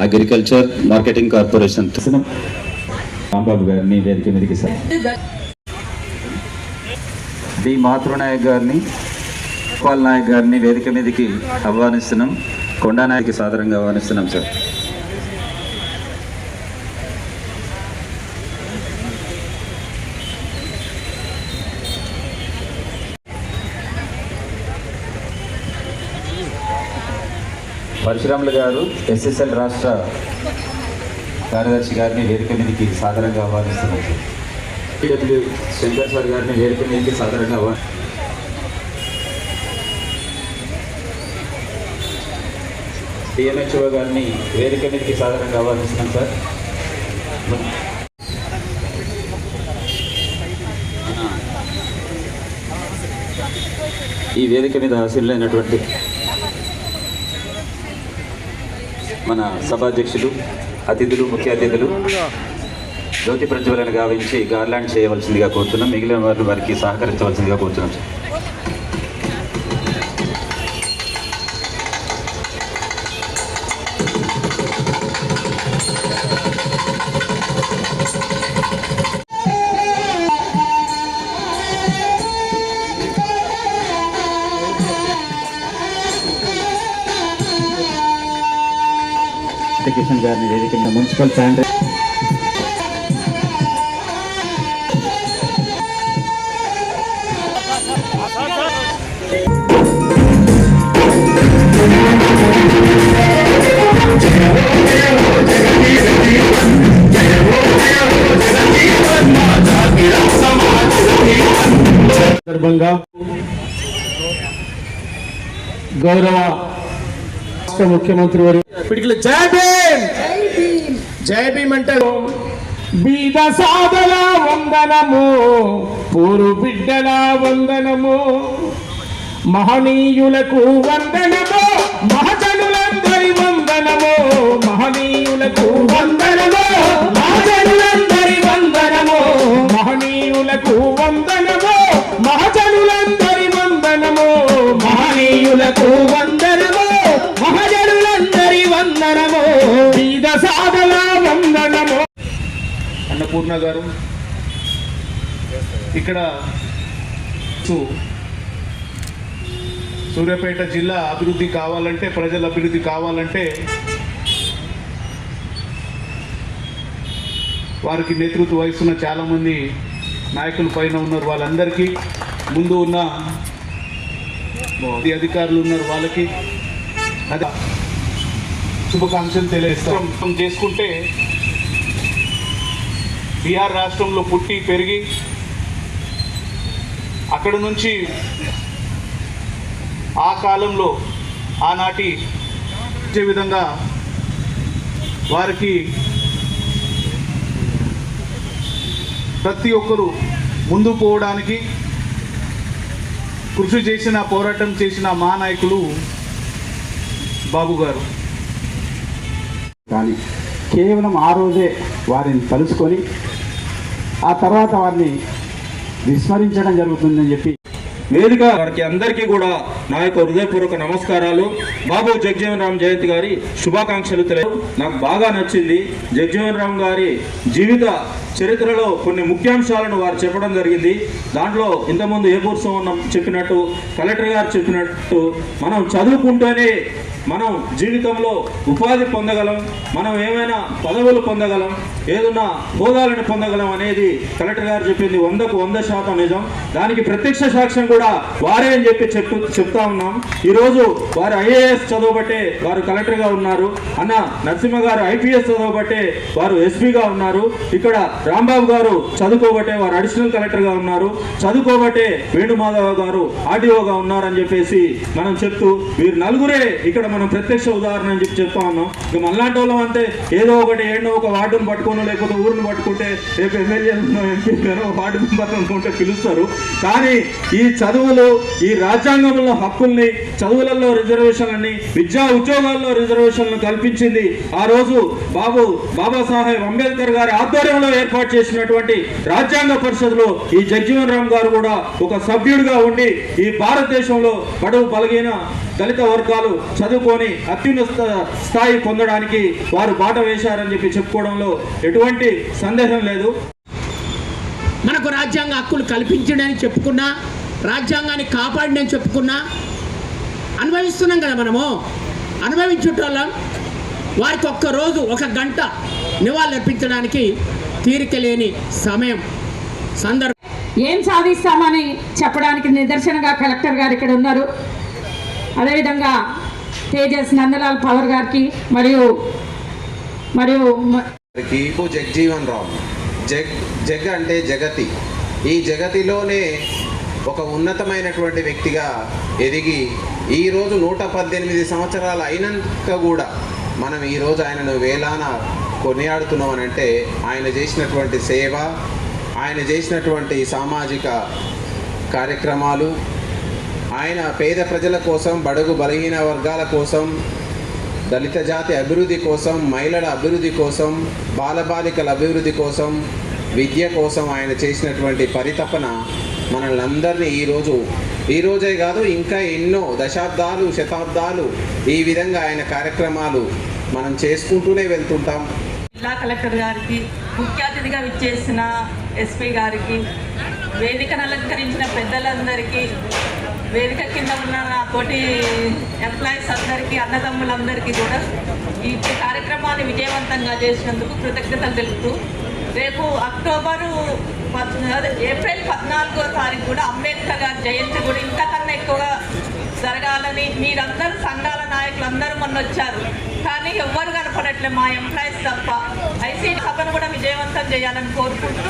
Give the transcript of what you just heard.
Agriculture marketing corporation Rambabu గారిని వేదిక మీదకి సార్, డి మాతృనాయక్ గారిని, గోపాల్ నాయక్ గారిని వేదిక మీదకి ఆహ్వానిస్తున్నాం. కొండానాయకి సాదరంగా ఆహ్వానిస్తున్నాం సార్. పరశురాములు గారు ఎస్ఎస్ఎల్ రాష్ట్ర కార్యదర్శి గారిని వేదిక మీదకి సాదరంగా ఆహ్వానిస్తున్నాం సార్. పిడబ్ల్యూ శంకర్ సార్ గారిని వేదిక మీదకి సాదరంగా డిఎంహెచ్ఓ గారిని వేదిక మీదకి సాదరంగా ఆహ్వానిస్తున్నాం సార్. ఈ వేదిక మీద హాజరైనటువంటి మన సభాధ్యక్షులు, అతిథులు, ముఖ్య అతిథులు జ్యోతి ప్రజ్వలన గావించి గార్లాండ్ చేయవలసిందిగా కోరుతున్నాం. మిగిలిన వారు వారికి సహకరించవలసిందిగా కోరుతున్నాం సార్. కిషన్ గారిని వేదిక మున్సిపల్ శానిటరీ సందర్భంగా గౌరవ రాష్ట్ర ముఖ్యమంత్రి వారు పిడికిలు జై భీమ్ జై భీమ్ అంటారు. బీద సాధల వందనము, పూరు బిడ్డల వందనము, మహనీయులకు వందనము, మహజనులందరి వందనము, మహనీయులకు వందనము, మహజనులందరి వందనము, మహనీయులకు వందనము, మహజనులందరి వందనము, మహనీయులకు వందనము, మహజనులందరి వందనము, బీద సాధల వందనము. అన్నపూర్ణ గారు ఇక్కడ సూర్యాపేట జిల్లా అభివృద్ధి కావాలంటే, ప్రజల అభివృద్ధి కావాలంటే వారికి నేతృత్వం వహిస్తున్న చాలామంది నాయకుల పైన ఉన్నారు. వాళ్ళందరికీ ముందు ఉన్న అధికారులు ఉన్నారు, వాళ్ళకి అది శుభాకాంక్షలు తెలియజేస్తాం. చేసుకుంటే బీహార్ రాష్ట్రంలో పుట్టి పెరిగి అక్కడ నుంచి ఆ కాలంలో ఆనాటి విధంగా వారికి ప్రతి ఒక్కరూ ముందు పోవడానికి కృషి చేసిన, పోరాటం చేసిన మా నాయకులు బాబు గారు. కానీ కేవలం ఆ రోజే వారిని కలుసుకొని ఆ తర్వాత వారిని విస్మరించడం జరుగుతుందని చెప్పి వేదిక వారికి అందరికీ కూడా నా యొక్క హృదయపూర్వక నమస్కారాలు. బాబు జగజీవన్ రామ్ జయంతి గారి శుభాకాంక్షలు తెలియదు. నాకు బాగా నచ్చింది. జగజీవన్ రామ్ గారి జీవిత చరిత్రలో కొన్ని ముఖ్యాంశాలను వారు చెప్పడం జరిగింది. దాంట్లో ఇంతకుముందు ఏపూర్సవం చెప్పినట్టు, కలెక్టర్ గారు చెప్పినట్టు, మనం చదువుకుంటేనే మనం జీవితంలో ఉపాధి పొందగలం, మనం ఏమైనా పదవులు పొందగలం, ఏదన్నా హోదాలను పొందగలం అనేది కలెక్టర్ గారు చెప్పింది 100కు 100% నిజం. దానికి ప్రత్యక్ష సాక్ష్యం కూడా వారే అని చెప్పి చెప్తా ఉన్నాం. ఈరోజు వారు ఐఏఎస్ చదవబట్టే వారు కలెక్టర్గా ఉన్నారు. అన్న నరసింహ గారు ఐపీఎస్ చదవబట్టే వారు ఎస్పీగా ఉన్నారు. ఇక్కడ రాంబాబు గారు చదువుకోబట్టే వారు అడిషనల్ కలెక్టర్గా ఉన్నారు. చదువుకోబట్టే వేణుమాధవ్ గారు ఆర్డీఓగా ఉన్నారని చెప్పేసి మనం చెప్తూ, వీరు నలుగురే ఇక్కడ మనం ప్రత్యక్ష ఉదాహరణ అని చెప్పి చెప్తా ఉన్నాం. ఇక మనలాంటి వాళ్ళం అంతే, ఏదో ఒకటి ఏడో ఒక వార్డును పట్టుకోను, లేకపోతే ఊరిని పట్టుకుంటే రేపు ఎమ్మెల్యే ఎంపీ వార్డు మెంబర్ అనుకుంటే పిలుస్తారు. కానీ ఈ చదువులు, ఈ రాజ్యాంగంలో హక్కుల్ని, చదువులలో రిజర్వేషన్లని, విద్యా ఉద్యోగాల్లో రిజర్వేషన్లను కల్పించింది ఆ రోజు బాబాసాహెబ్ అంబేద్కర్ గారి ఆధ్వర్యంలో ఏర్పడింది. ఏర్పాటు చేసినటువంటి రాజ్యాంగ పరిషత్లో ఈ జగ్జీవన్ రామ్ గారు కూడా ఒక సభ్యుడిగా ఉండి ఈ భారతదేశంలో బడుగు బలహీన దళిత వర్గాలు చదువుకొని అత్యున్నత స్థాయి పొందడానికి వారు బాట వేశారని చెప్పి చెప్పుకోవడంలో ఎటువంటి సందేహం లేదు. మనకు రాజ్యాంగ హక్కులు కల్పించడని చెప్పుకున్నా, రాజ్యాంగాన్ని కాపాడని చెప్పుకున్నా, అనుభవిస్తున్నాం కదా మనము. అనుభవించేటోళ్ళం వారికి ఒక్కరోజు 1 గంట నివాళులర్పించడానికి తీరిక లేని సమయం సందర్భం. ఏం సాధిస్తామని చెప్పడానికి నిదర్శనంగా కలెక్టర్ గారు ఇక్కడ ఉన్నారు. అదేవిధంగా తేజస్ నందలాల్ పవర్ గారికి మరియు జగ్జీవన్ రామ్ జగ్ అంటే జగతి. ఈ జగతిలోనే ఒక ఉన్నతమైనటువంటి వ్యక్తిగా ఎదిగి ఈరోజు 118 సంవత్సరాలు అయినాక కూడా మనం ఈరోజు ఆయనను వేలాన కొనియాడుతున్నామనంటే ఆయన చేసినటువంటి సేవ, ఆయన చేసినటువంటి సామాజిక కార్యక్రమాలు, ఆయన పేద ప్రజల కోసం, బడుగు బలహీన వర్గాల కోసం, దళిత జాతి అభివృద్ధి కోసం, మహిళల అభివృద్ధి కోసం, బాలబాలికల అభివృద్ధి కోసం, విద్య కోసం ఆయన చేసినటువంటి పరితపన మనల్ని అందరినీ ఈరోజే కాదు ఇంకా ఎన్నో దశాబ్దాలు శతాబ్దాలు ఈ విధంగా ఆయన కార్యక్రమాలు మనం చేసుకుంటూనే వెళ్తుంటాం. జిల్లా కలెక్టర్ గారికి, ముఖ్య అతిథిగా విచ్చేసిన ఎస్పీ గారికి, వేదికను అలంకరించిన పెద్దలందరికీ, వేదిక కింద ఉన్న నా తోటి ఎంప్లాయీస్ అందరికీ, అన్నదమ్ములందరికీ కూడా ఈ కార్యక్రమాన్ని విజయవంతంగా చేసినందుకు కృతజ్ఞతలు తెలుపుతూ, రేపు ఏప్రిల్ 14వ తారీఖు కూడా అంబేద్కర్ గారి జయంతి కూడా ఇంతకన్నా ఎక్కువగా జరగాలని మీరందరూ సంఘాల నాయకులందరూ మొన్న వచ్చారు, కానీ ఎవ్వరు కనపడట్లే మా ఎంప్లాయీస్ తప్ప. ఐసీడీ సభను కూడా విజయవంతం చేయాలని కోరుకుంటూ